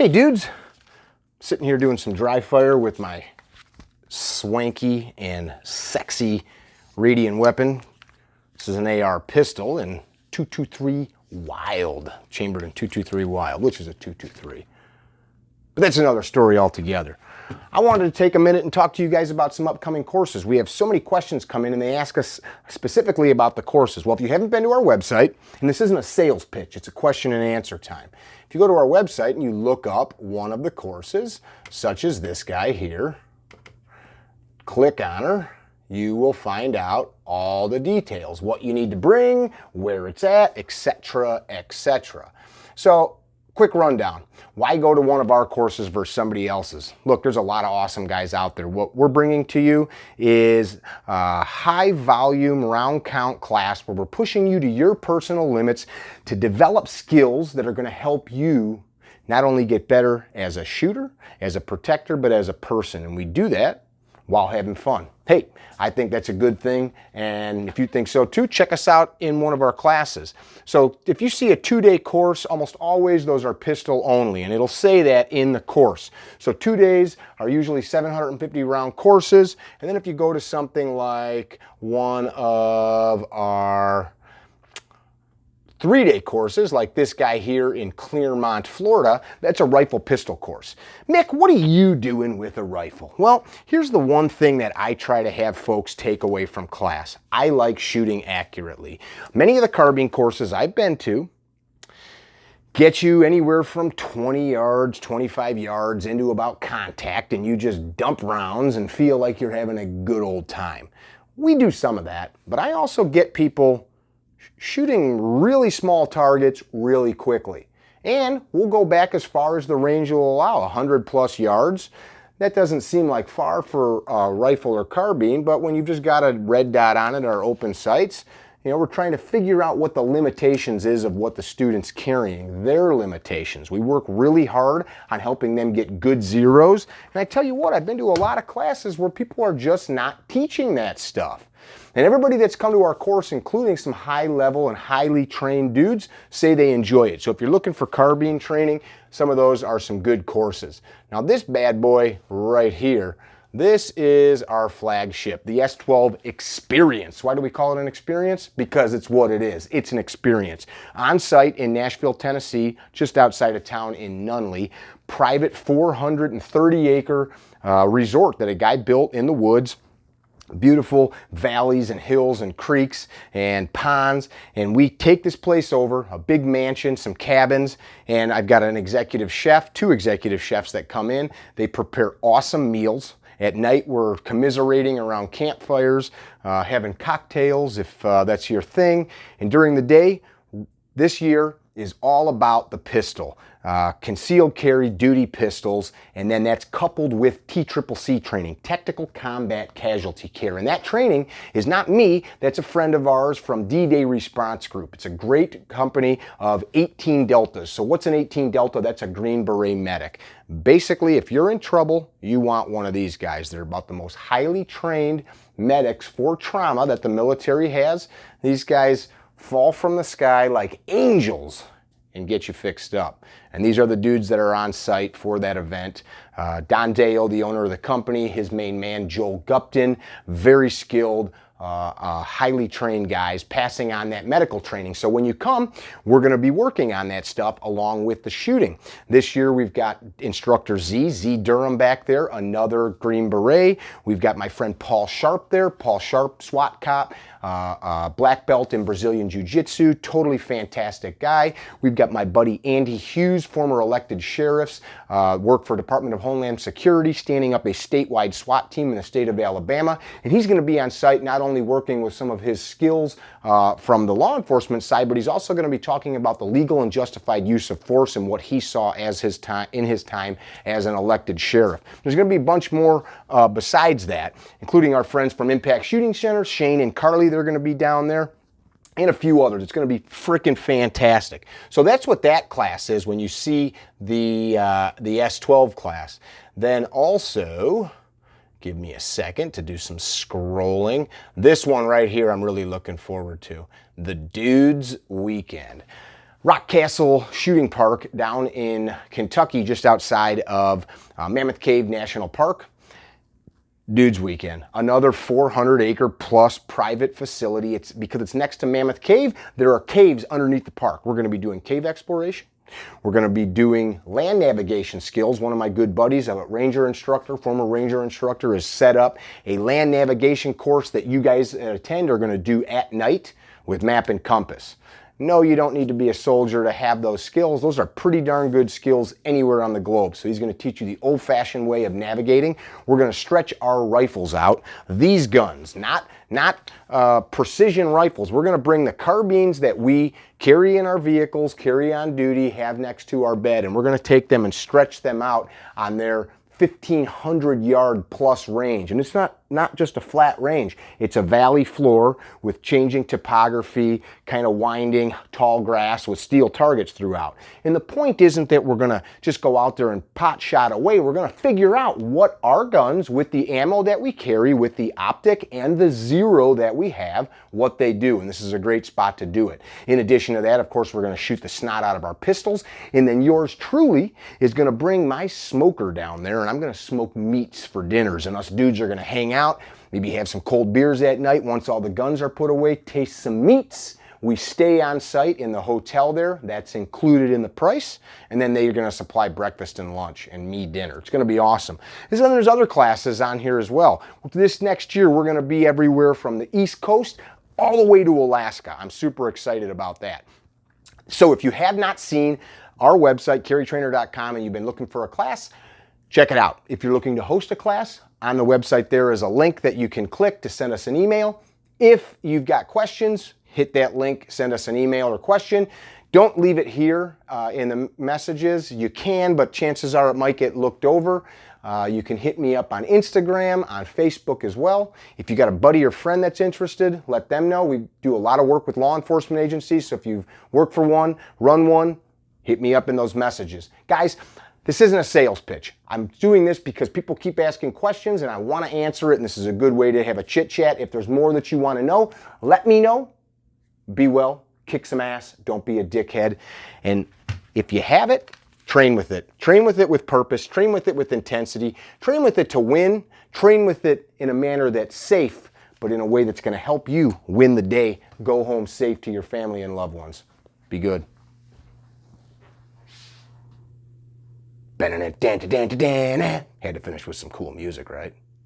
Hey dudes, sitting here doing some dry fire with my swanky and sexy radiant weapon. This is an AR pistol in 223 Wild, chambered in 223 Wild, which is a 223. But that's another story altogether. I wanted to take a minute and talk to you guys about some upcoming courses. We have so many questions come in and they ask us specifically about the courses. Well, if you haven't been to our website, and this isn't a sales pitch, it's a question and answer time. If you go to our website and you look up one of the courses, such as this guy here, click on her, you will find out all the details, what you need to bring, where it's at, etc., etc. So, quick rundown. Why go to one of our courses versus somebody else's? Look, there's a lot of awesome guys out there. What we're bringing to you is a high volume round count class where we're pushing you to your personal limits to develop skills that are going to help you not only get better as a shooter, as a protector, but as a person. And we do that while having fun. Hey, I think that's a good thing, and if you think so too, check us out in one of our classes. So if you see a 2-day course, almost always those are pistol only, and it'll say that in the course. So 2 days are usually 750 round courses, and then if you go to something like one of our 3-day courses, like this guy here in Clearmont, Florida, that's a rifle pistol course. Mick, what are you doing with a rifle? Well, here's the one thing that I try to have folks take away from class. I like shooting accurately. Many of the carbine courses I've been to get you anywhere from 20 yards, 25 yards into about contact, and you just dump rounds and feel like you're having a good old time. We do some of that, but I also get people shooting really small targets really quickly. And we'll go back as far as the range will allow, 100 plus yards. That doesn't seem like far for a rifle or carbine, but when you've just got a red dot on it or open sights, we're trying to figure out what the limitations is of what the student's carrying, their limitations. We work really hard on helping them get good zeros. And I tell you what, I've been to a lot of classes where people are just not teaching that stuff. And everybody that's come to our course, including some high level and highly trained dudes, say they enjoy it. So if you're looking for carbine training, some of those are some good courses. Now this bad boy right here, this is our flagship, the S12 Experience. Why do we call it an experience? Because it's what it is. It's an experience. On site in Nashville, Tennessee, just outside of town in Nunley, private 430-acre resort that a guy built in the woods. Beautiful valleys and hills and creeks and ponds, and we take this place over, a big mansion, some cabins, and I've got an executive chef, 2 executive chefs that come in. They prepare awesome meals. At night we're commiserating around campfires, having cocktails if that's your thing, and during the day, this year is all about the pistol. Concealed carry duty pistols, and then that's coupled with TCCC training, Technical Combat Casualty Care. And that training is not me, that's a friend of ours from D-Day Response Group. It's a great company of 18 Deltas. So what's an 18 Delta? That's a Green Beret medic. Basically, if you're in trouble, you want one of these guys. They're about the most highly trained medics for trauma that the military has. These guys fall from the sky like angels and get you fixed up. And these are the dudes that are on site for that event. Don Dale, the owner of the company, his main man, Joel Gupton, very skilled, highly trained guys passing on that medical training. So when you come, we're going to be working on that stuff along with the shooting. This year we've got instructor Z Durham back there, another Green Beret. We've got my friend Paul Sharp there, Paul Sharp, SWAT cop, black belt in Brazilian Jiu-Jitsu, totally fantastic guy. We've got my buddy Andy Hughes, former elected sheriffs, worked for Department of Homeland Security, standing up a statewide SWAT team in the state of Alabama, and he's going to be on site not only working with some of his skills from the law enforcement side, but he's also going to be talking about the legal and justified use of force and what he saw as his time as an elected sheriff. There's going to be a bunch more besides that, including our friends from Impact Shooting Center, Shane and Carly, they're going to be down there, and a few others. It's going to be freaking fantastic. So that's what that class is when you see the S12 class. Then also, give me a second to do some scrolling. This one right here I'm really looking forward to, the Dudes Weekend. Rock Castle Shooting Park down in Kentucky, just outside of Mammoth Cave National Park. Dude's Weekend, another 400-acre plus private facility. It's because it's next to Mammoth Cave. There are caves underneath the park. We're going to be doing cave exploration. We're going to be doing land navigation skills. One of my good buddies, a ranger instructor, former ranger instructor, has set up a land navigation course that you guys attend are going to do at night with map and compass. No, you don't need to be a soldier to have those skills. Those are pretty darn good skills anywhere on the globe. So he's going to teach you the old-fashioned way of navigating. We're going to stretch our rifles out. These guns, not precision rifles. We're going to bring the carbines that we carry in our vehicles, carry on duty, have next to our bed, and we're going to take them and stretch them out on their 1,500 yard plus range. And it's not just a flat range. It's a valley floor with changing topography, kind of winding, tall grass with steel targets throughout. And the point isn't that we're gonna just go out there and pot shot away. We're gonna figure out what our guns with the ammo that we carry, with the optic and the zero that we have, what they do. And this is a great spot to do it. In addition to that, of course, we're gonna shoot the snot out of our pistols. And then yours truly is gonna bring my smoker down there, and I'm gonna smoke meats for dinners. And us dudes are gonna hang out, maybe have some cold beers at night. Once all the guns are put away, taste some meats. We stay on site in the hotel there. That's included in the price. And then they're going to supply breakfast and lunch and me dinner. It's going to be awesome. And then there's other classes on here as well. This next year, we're going to be everywhere from the East Coast all the way to Alaska. I'm super excited about that. So if you have not seen our website, CarryTrainer.com, and you've been looking for a class, check it out. If you're looking to host a class, on the website there is a link that you can click to send us an email. If you've got questions, hit that link, send us an email or question. Don't leave it here in the messages. You can, but chances are it might get looked over. You can hit me up on Instagram, on Facebook as well. If you got a buddy or friend that's interested, let them know. We do a lot of work with law enforcement agencies, so if you've worked for one, run one, hit me up in those messages. Guys, this isn't a sales pitch. I'm doing this because people keep asking questions and I want to answer it, and this is a good way to have a chit chat. If there's more that you want to know, let me know. Be well, kick some ass, don't be a dickhead. And if you have it, train with it. Train with it with purpose, train with it with intensity, train with it to win, train with it in a manner that's safe, but in a way that's going to help you win the day, go home safe to your family and loved ones. Be good. Had to finish with some cool music, right?